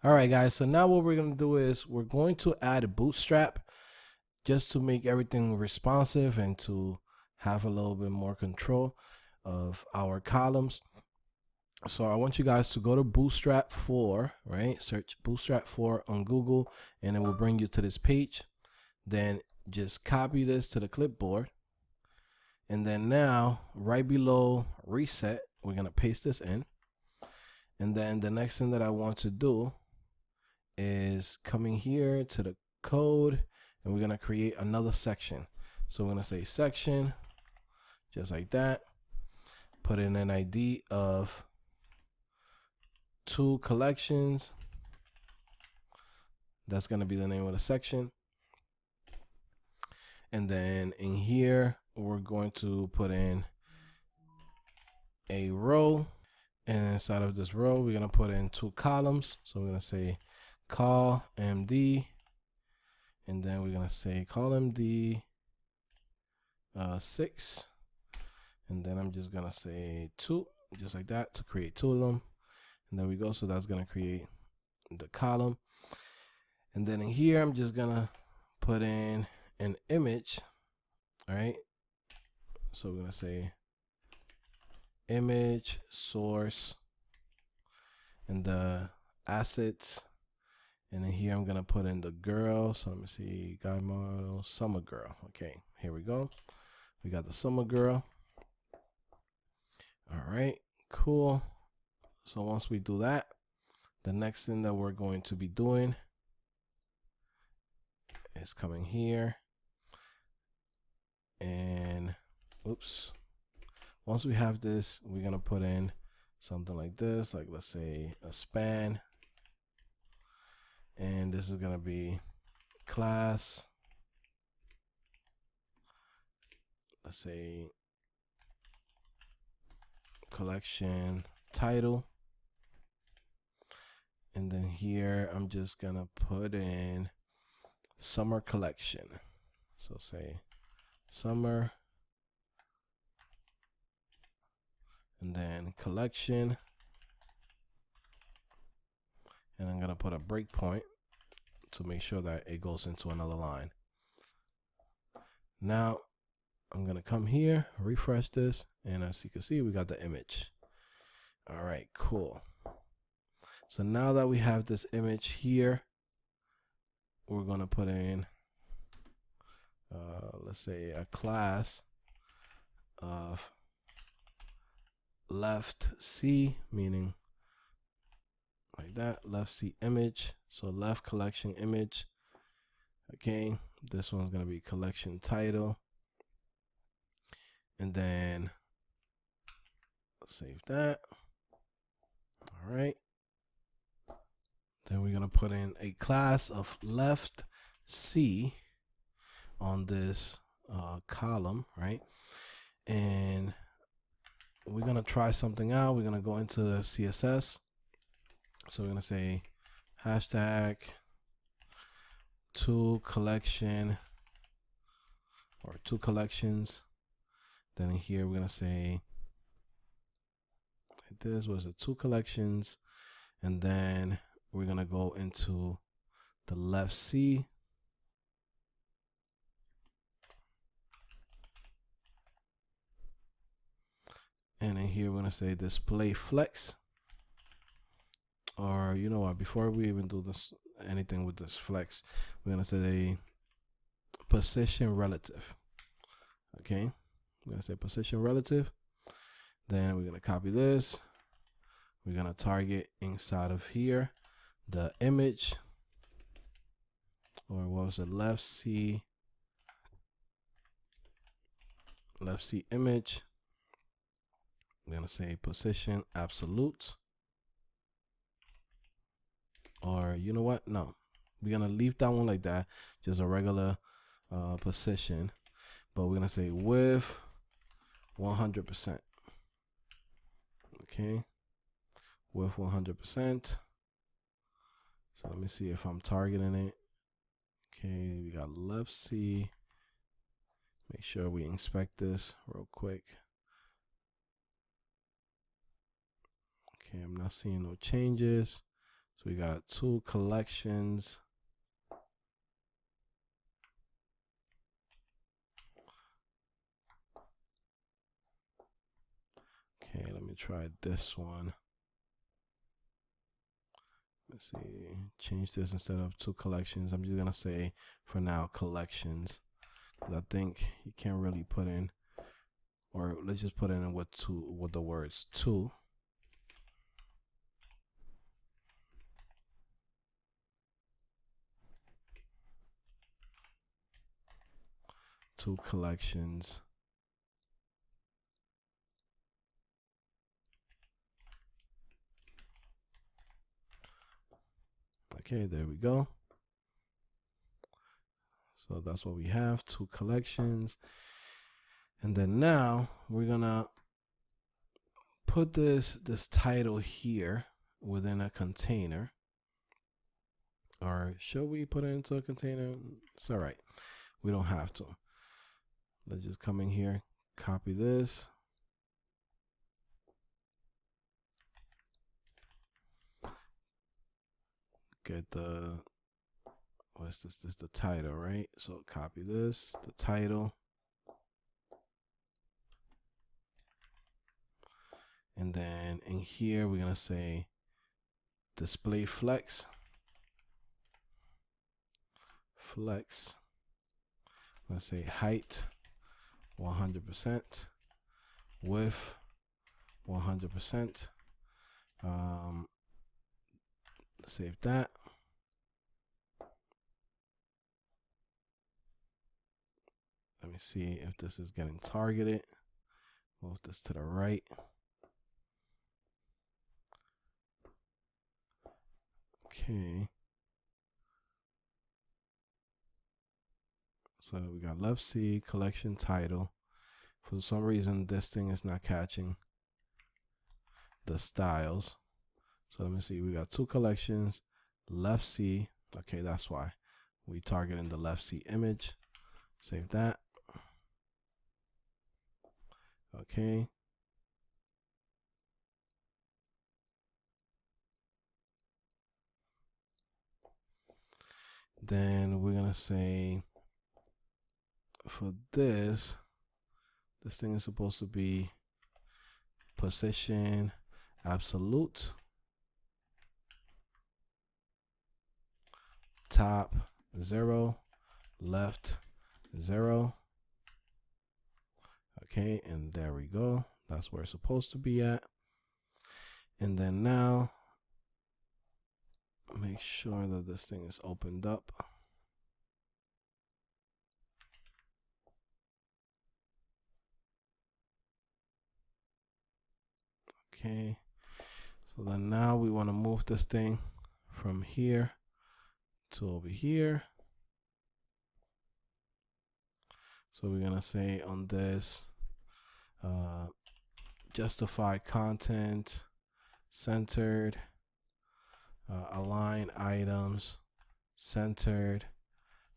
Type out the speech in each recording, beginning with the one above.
All right, guys. So now what we're going to do is we're going to add a bootstrap just to make everything responsive and to have a little bit more control of our columns. So I want you guys to go to Bootstrap 4, right? Search Bootstrap 4 on Google, and it will bring you to this page. Then just copy this to the clipboard. And then now, right below reset, we're going to paste this in. And then the next thing that I want to do is coming here to the code, and we're going to create another section. So we're going to say section, just like that. Put in an ID of 2 collections. That's going to be the name of the section. And then in here, we're going to put in a row. And inside of this row, we're going to put in 2 columns. So we're going to say call MD. And then we're going to say call MD 6. And then I'm just going to say 2, just like that, to create 2 of them. And there we go. So that's going to create the column. And then in here, I'm just going to put in an image. All right. So we're going to say image source and the assets. And then here I'm going to put in the girl. So let me see, guy model, summer girl. Okay, here we go. We got the summer girl. All right, cool. So once we do that, the next thing that we're going to be doing is coming here and oops. Once we have this, we're going to put in something like this, like let's say a span. And this is going to be class, let's say collection title. And then here, I'm just going to put in summer collection. So say summer. And then collection. And I'm going to put a breakpoint to make sure that it goes into another line. Now, I'm going to come here, refresh this, and as you can see, we got the image. All right, cool. So now that we have this image here, we're going to put in, let's say, a class of left C, meaning like that, left C image. So left collection image. Okay, this one's going to be collection title. And then save that. All right. Then we're going to put in a class of left C on this column, right? And we're going to try something out. We're going to go into the CSS. So we're going to say hashtag to collection or 2 collections. Then in here, we're going to say like this was the 2 collections. And then we're going to go into the left C. And in here, we're going to say display flex. Or you know what, before we even do this, anything with this flex, we're going to say position relative. Okay. We're going to say position relative. Then we're going to copy this. We're going to target inside of here the image, or what was it, left C image. We're going to say position absolute. Or you know what, no, we're going to leave that one like that, just a regular position, but we're going to say width 100%. Okay, width 100%. So let me see if I'm targeting it. Okay, we got left C. Make sure we inspect this real quick. Okay, I'm not seeing no changes. So we got 2 collections. Okay, let me try this one. Let's see, change this instead of 2 collections. I'm just gonna say for now collections, because I think you can't really put in, or let's just put in with the words 2. Two collections. Okay, there we go. So that's what we have, 2 collections. And then now we're gonna put this title here within a container. Or should we put it into a container? It's all right. We don't have to. Let's just come in here, copy this. Get the, what's this? This is the title, right? So copy this, the title. And then in here, we're gonna say display flex. Flex. I'm gonna say height 100%, width 100%. Save that. Let me see if this is getting targeted. Move this to the right. Okay. So we got left C, collection title. For some reason, this thing is not catching the styles. So let me see, we got 2 collections, left C. Okay, that's why we targeting the left C image. Save that. Okay. Then we're gonna say for this thing is supposed to be position absolute, top 0, left 0. Okay, and there we go. That's where it's supposed to be at. And then now make sure that this thing is opened up. Okay, so then now we want to move this thing from here to over here. So we're gonna say on this, justify content, centered, align items, centered,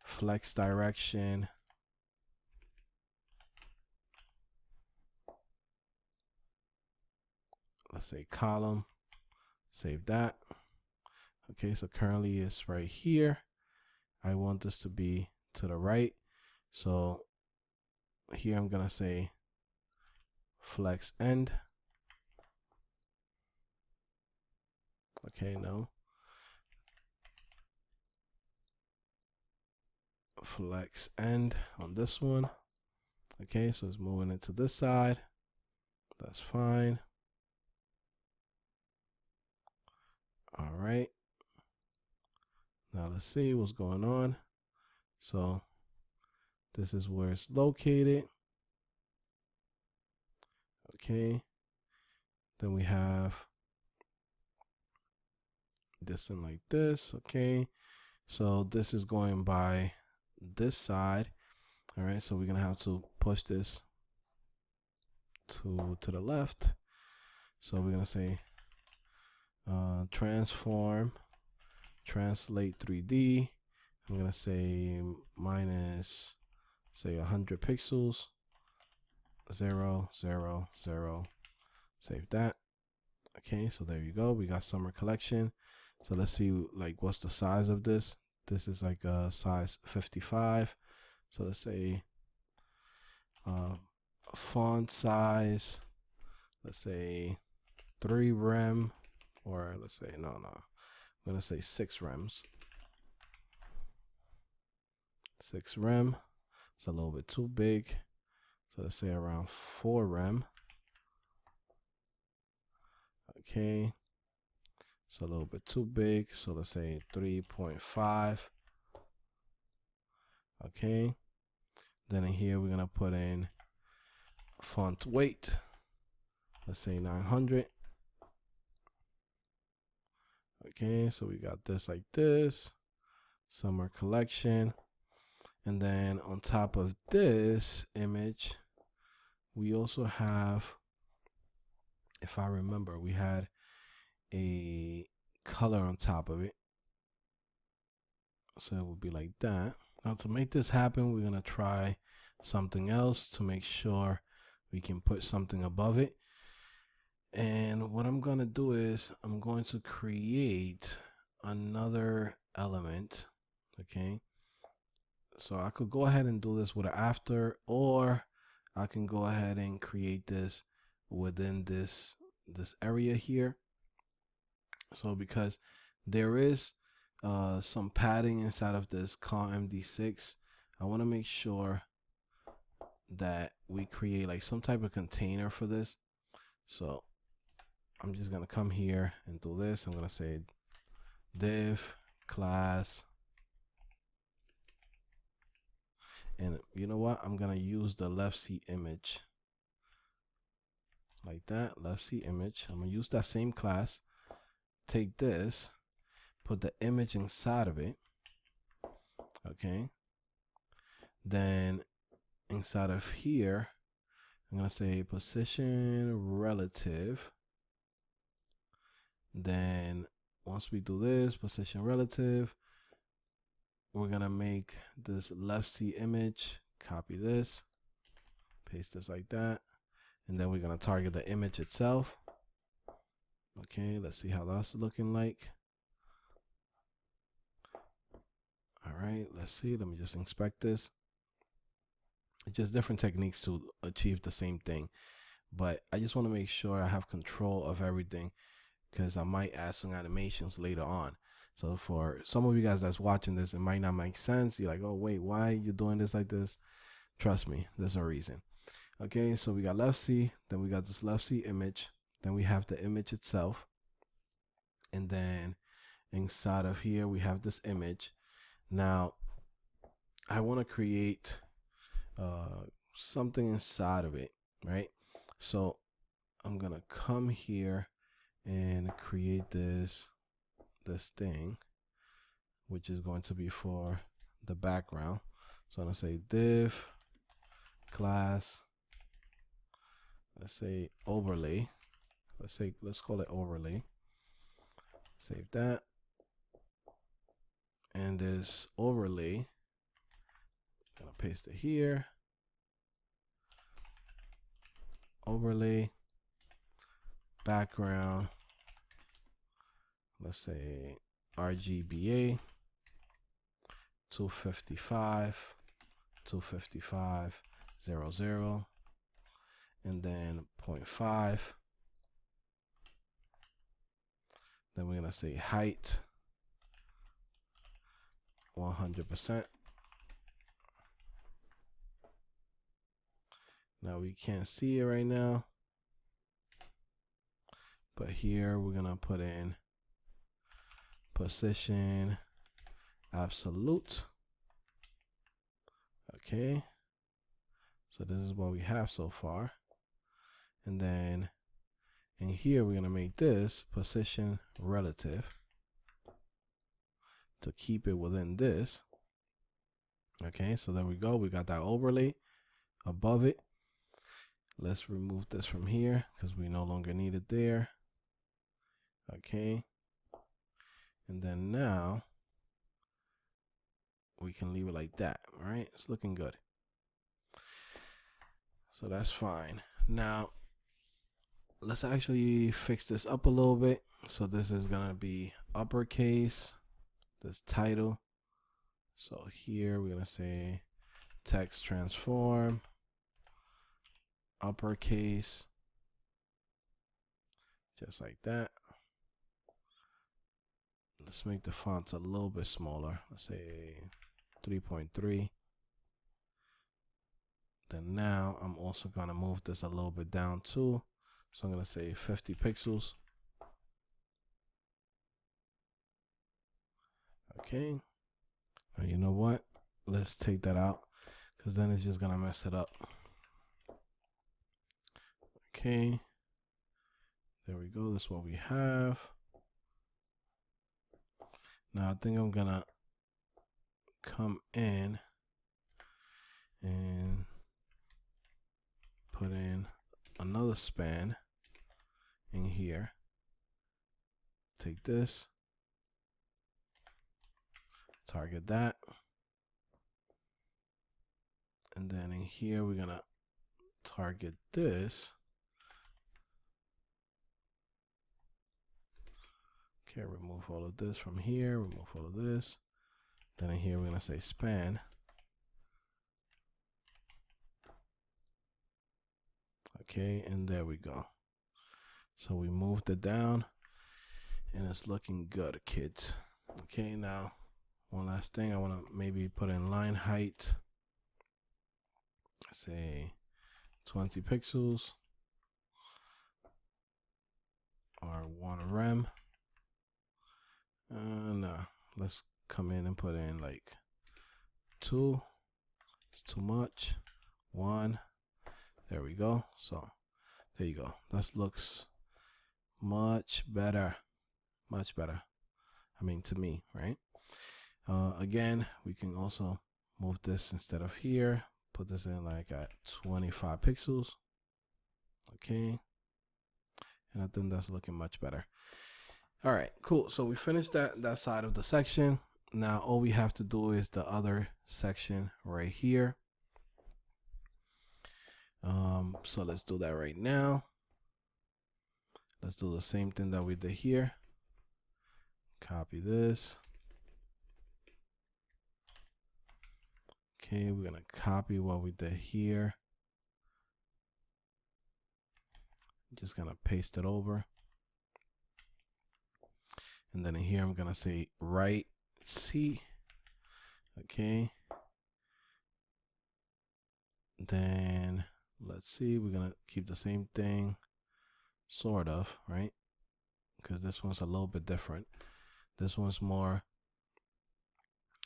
flex direction. Let's say column, save that. Okay, so currently it's right here. I want this to be to the right. So here I'm gonna say flex end. Okay, no. Flex end on this one. Okay, so it's moving it to this side. That's fine. All right. Now let's see what's going on. So this is where it's located. Okay. Then we have this and like this. Okay. So this is going by this side. All right. So we're going to have to push this to the left. So we're going to say transform, translate 3D. I'm going to say minus, say 100 pixels, 0, 0, 0. Save that. Okay, so there you go. We got summer collection. So let's see like what's the size of this. This is like a size 55. So let's say font size, let's say 3 rem, or let's say no, I'm gonna say 6 rems. 6 rem. It's a little bit too big. So let's say around 4 rem. Okay. It's a little bit too big. So let's say 3.5. Okay. Then in here, we're going to put in font weight. Let's say 900. Okay. So we got this like this. Summer collection. And then on top of this image, we also have, if I remember, we had a color on top of it. So it would be like that. Now to make this happen, we're going to try something else to make sure we can put something above it. And what I'm going to do is I'm going to create another element. Okay. So I could go ahead and do this with an after, or I can go ahead and create this within this area here. So because there is some padding inside of this COM-MD6, I want to make sure that we create like some type of container for this. So I'm just going to come here and do this. I'm going to say div class. And you know what? I'm going to use the left C image like that. Left C image. I'm going to use that same class. Take this, put the image inside of it. Okay. Then inside of here, I'm going to say position relative. Then once we do this, position relative, we're going to make this left C image, copy this, paste this like that. And then we're going to target the image itself. Okay, let's see how that's looking like. All right, let's see. Let me just inspect this. It's just different techniques to achieve the same thing. But I just want to make sure I have control of everything, because I might add some animations later on. So for some of you guys that's watching this, it might not make sense. You're like, oh, wait, why are you doing this like this? Trust me, there's a reason. Okay, so we got left C, then we got this left C image, then we have the image itself. And then inside of here, we have this image. Now, I want to create something inside of it, right? So I'm going to come here and create this thing, which is going to be for the background. So I'm going to say div class, let's say overlay. Let's call it overlay. Save that. And this overlay, I'm gonna paste it here. Overlay, background, let's say RGBA 255 255.00, and then 0.5. Then we're gonna say height 100%. Now we can't see it right now, but here we're gonna put in position absolute. Okay, so this is what we have so far. And then in here we're gonna make this position relative to keep it within this. Okay, so there we go. We got that overlay above it. Let's remove this from here because we no longer need it there. Okay, and then now we can leave it like that. All right, it's looking good. So that's fine. Now let's actually fix this up a little bit. So this is gonna be uppercase, this title. So here we're gonna say text transform, uppercase, just like that. Let's make the fonts a little bit smaller. Let's say 3.3. Then now I'm also gonna move this a little bit down too. So I'm gonna say 50 pixels. Okay. Now you know what? Let's take that out because then it's just gonna mess it up. Okay. There we go. That's what we have. Now I think I'm gonna come in and put in another span in here. Take this, target that, and then in here we're gonna target this. Okay, remove all of this from here, remove all of this. Then in here we're gonna say span. Okay, and there we go. So we moved it down and it's looking good, kids. Okay, now one last thing, I want to maybe put in line height, say 20 pixels or 1 rem. No, let's come in and put in like 2. It's too much. 1. There we go. So there you go. That looks much better. Much better. I mean, to me, right? Again, we can also move this instead of here. Put this in like at 25 pixels. Okay. And I think that's looking much better. All right, cool. So we finished that side of the section. Now all we have to do is the other section right here. So let's do that right now. Let's do the same thing that we did here. Copy this. Okay, we're gonna copy what we did here. Just gonna paste it over. And then in here, I'm gonna say right C. Okay. Then let's see, we're gonna keep the same thing, sort of, right? Because this one's a little bit different. This one's more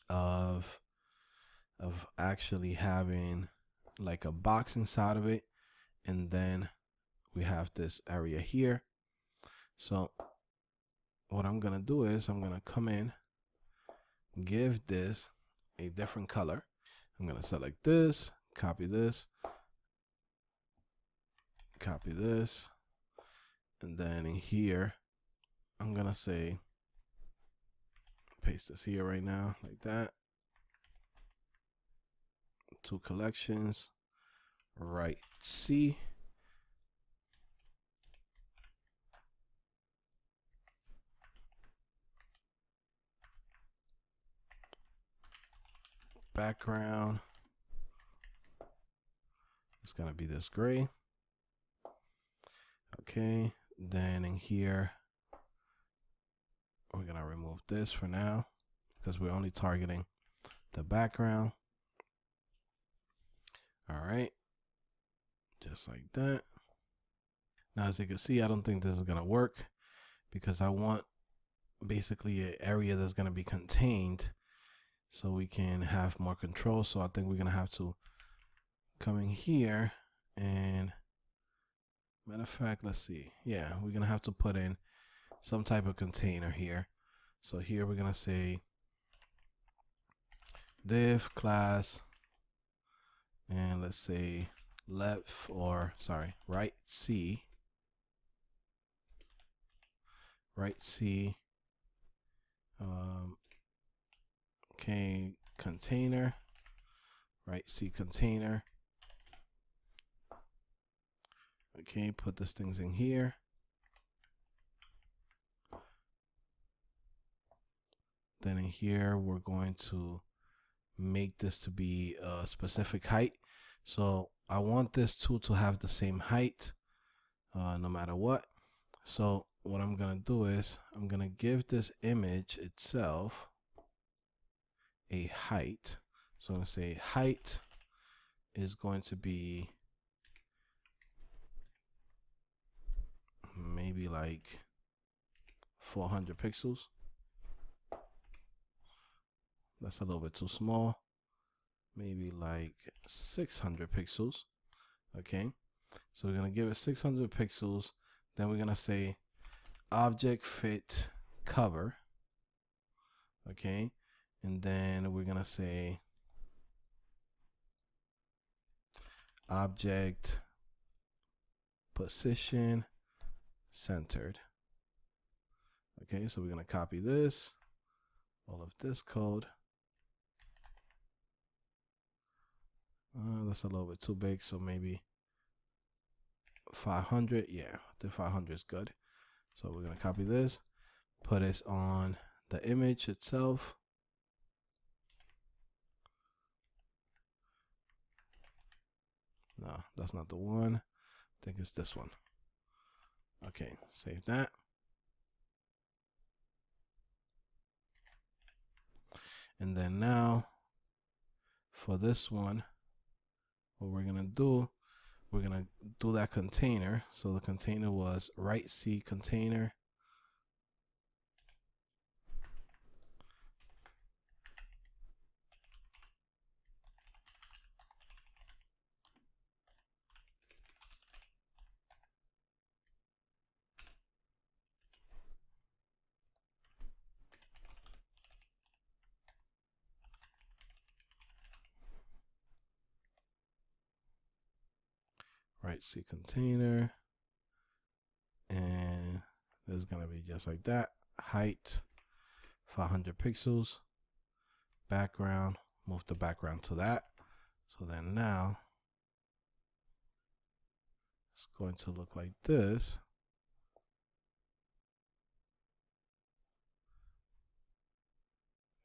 of actually having like a box inside of it, and then we have this area here. So what I'm gonna do is I'm gonna come in, give this a different color. I'm gonna select this, copy this, copy this, and then in here I'm gonna say paste this here right now, like that. 2 collections, right C. Background, it's gonna be this gray. Okay, then in here we're gonna remove this for now because we're only targeting the background. All right, just like that. Now as you can see, I don't think this is gonna work because I want basically an area that's gonna be contained so we can have more control. So I think we're gonna have to come in here and, matter of fact, let's see. Yeah, we're gonna have to put in some type of container here. So here we're gonna say div class, and let's say right C, okay, container, right C container. Okay, put these things in here. Then in here, we're going to make this to be a specific height. So I want this tool to have the same height no matter what. So what I'm going to do is I'm going to give this image itself a height. So I'm going to say height is going to be maybe like 400 pixels. That's a little bit too small. Maybe like 600 pixels. Okay, so we're going to give it 600 pixels. Then we're going to say object fit cover. Okay, and then we're going to say object position centered. Okay, so we're going to copy this, all of this code. That's a little bit too big, so maybe 500. Yeah, the 500 is good. So we're going to copy this, put this on the image itself. No, that's not the one. I think it's this one. Okay, save that. And then now for this one, what we're going to do, we're going to do that container. So the container was write C container. Write C container. And there's going to be just like that. Height 500 pixels. Background, move the background to that. So then now it's going to look like this.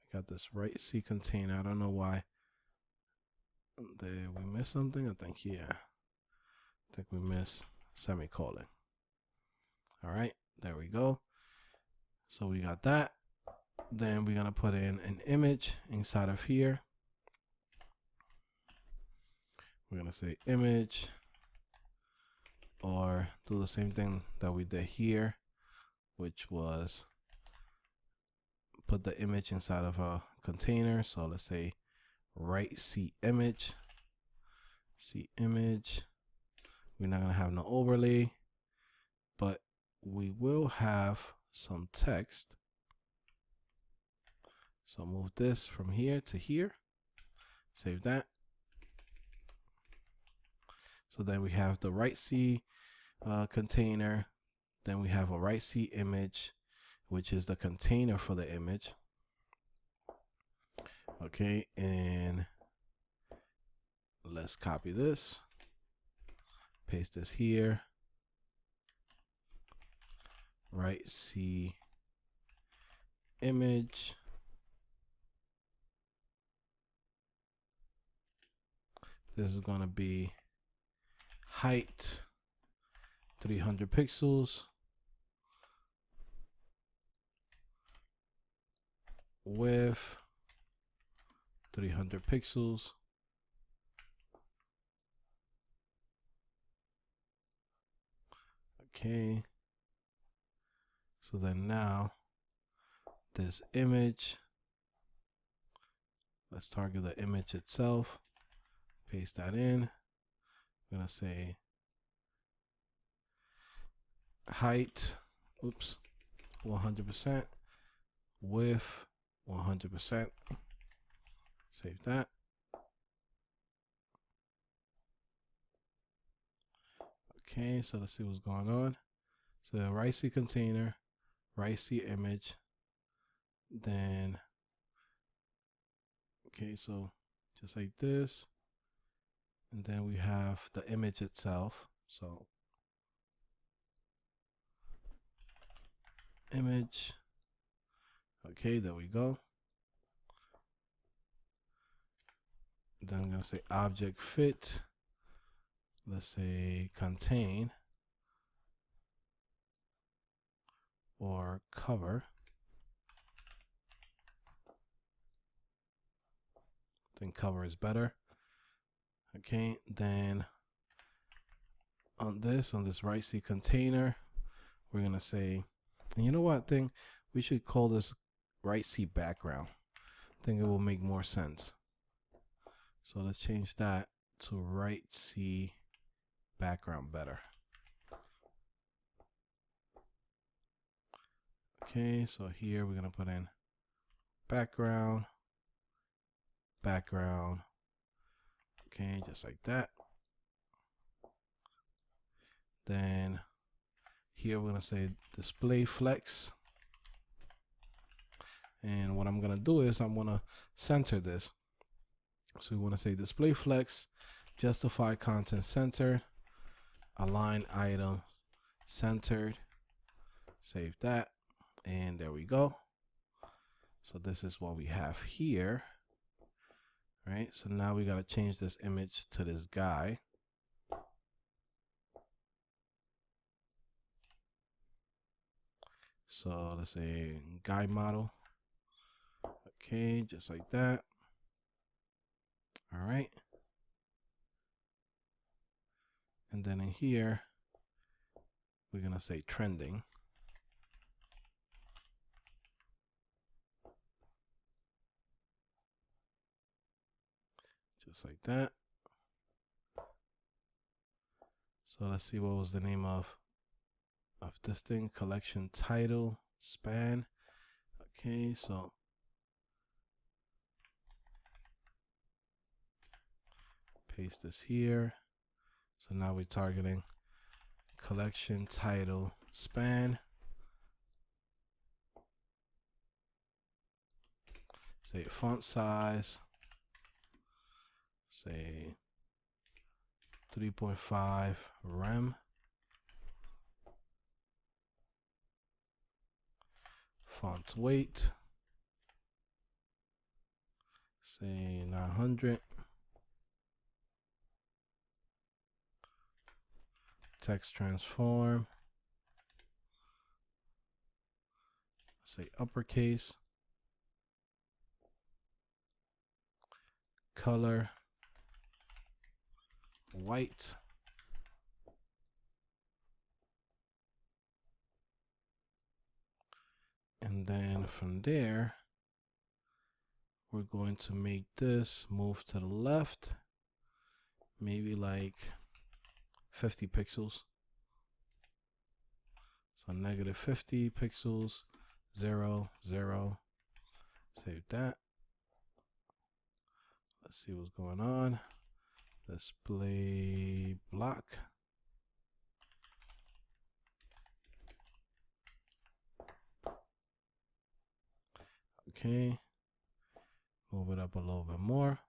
I got this write C container. I don't know why. Did we miss something? I think, yeah. I think we missed semicolon. All right, there we go. So we got that. Then we're gonna put in an image inside of here. We're gonna say image, or do the same thing that we did here, which was put the image inside of a container. So let's say write C image. C image. We're not gonna have no overlay, but we will have some text. So move this from here to here. Save that. So then we have the write C container. Then we have a write C image, which is the container for the image. Okay, and let's copy this. Paste this here. Write C image. This is going to be height 300 pixels. Width 300 pixels. Okay. So then now this image, let's target the image itself. Paste that in. I'm gonna say height, 100%, width 100%. Save that. Okay, so let's see what's going on. So write C container, write C image, then okay, so just like this. And then we have the image itself. So image. Okay, there we go. then I'm going to say object fit. Let's say contain or cover. I think cover is better. Okay, then on this right C container, we're going to say, and you know what thing? We should call this right C background. I think it will make more sense. So let's change that to right C background better. Okay, so here we're going to put in background, background. Okay, just like that. Then here we're going to say display flex. And what I'm going to do is I'm going to center this. So we want to say display flex, justify content center, align item centered. Save that. And there we go. So this is what we have here. Right? So now we got to change this image to this guy. So let's say guy model. Okay, just like that. All right. And then in here, we're going to say trending. Just like that. So let's see what was the name of this thing. Collection title span. Okay, so paste this here. So now we're targeting collection title span. Say font size. Say 3.5 rem. Font weight. Say 900. Text transform. Say uppercase. Color white. And then from there, we're going to make this move to the left, maybe like 50 pixels. So negative 50 pixels, 0, 0. Save that. Let's see what's going on. Display block. Okay. Move it up a little bit more.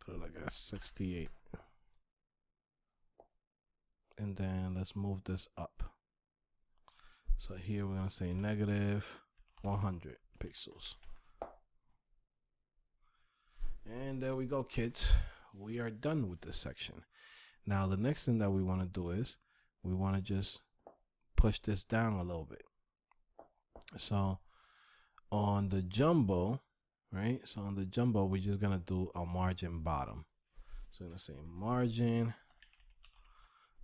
Put it like a 68. And then let's move this up. So here we're going to say negative 100 pixels. And there we go, kids. We are done with this section. Now the next thing that we want to do is we want to just push this down a little bit. So on the jumbo, right? So on the jumbo, we're just going to do a margin bottom. So I'm going to say margin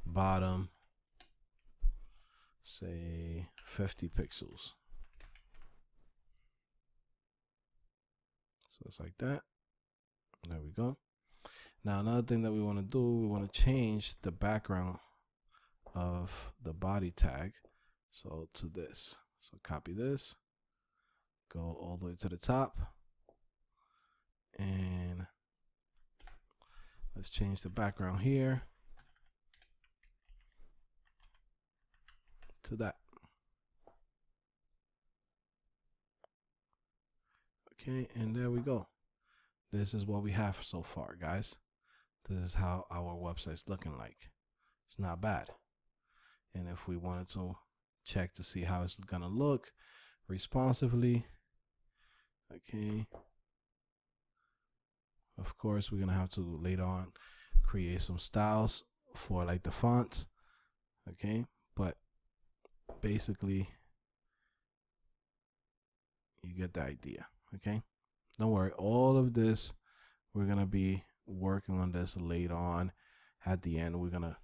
bottom, say 50 pixels. So it's like that. There we go. Now another thing that we want to do, we want to change the background of the body tag. So to this. So copy this, go all the way to the top, and let's change the background here to that. Okay, and there we go. This is what we have so far, guys. this is how our website's looking like. It's not bad. And if we wanted to check to see how it's gonna look responsively, okay, of course we're gonna have to later on create some styles for like the fonts, okay, but basically you get the idea. Okay, don't worry, all of this we're gonna be working on this later on. At the end, we're gonna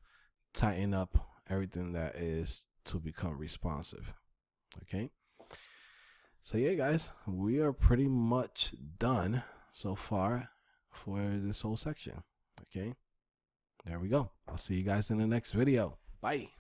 tighten up everything that is to become responsive. Okay, so yeah guys, we are pretty much done so far for this whole section. Okay, there we go. I'll see you guys in the next video. Bye.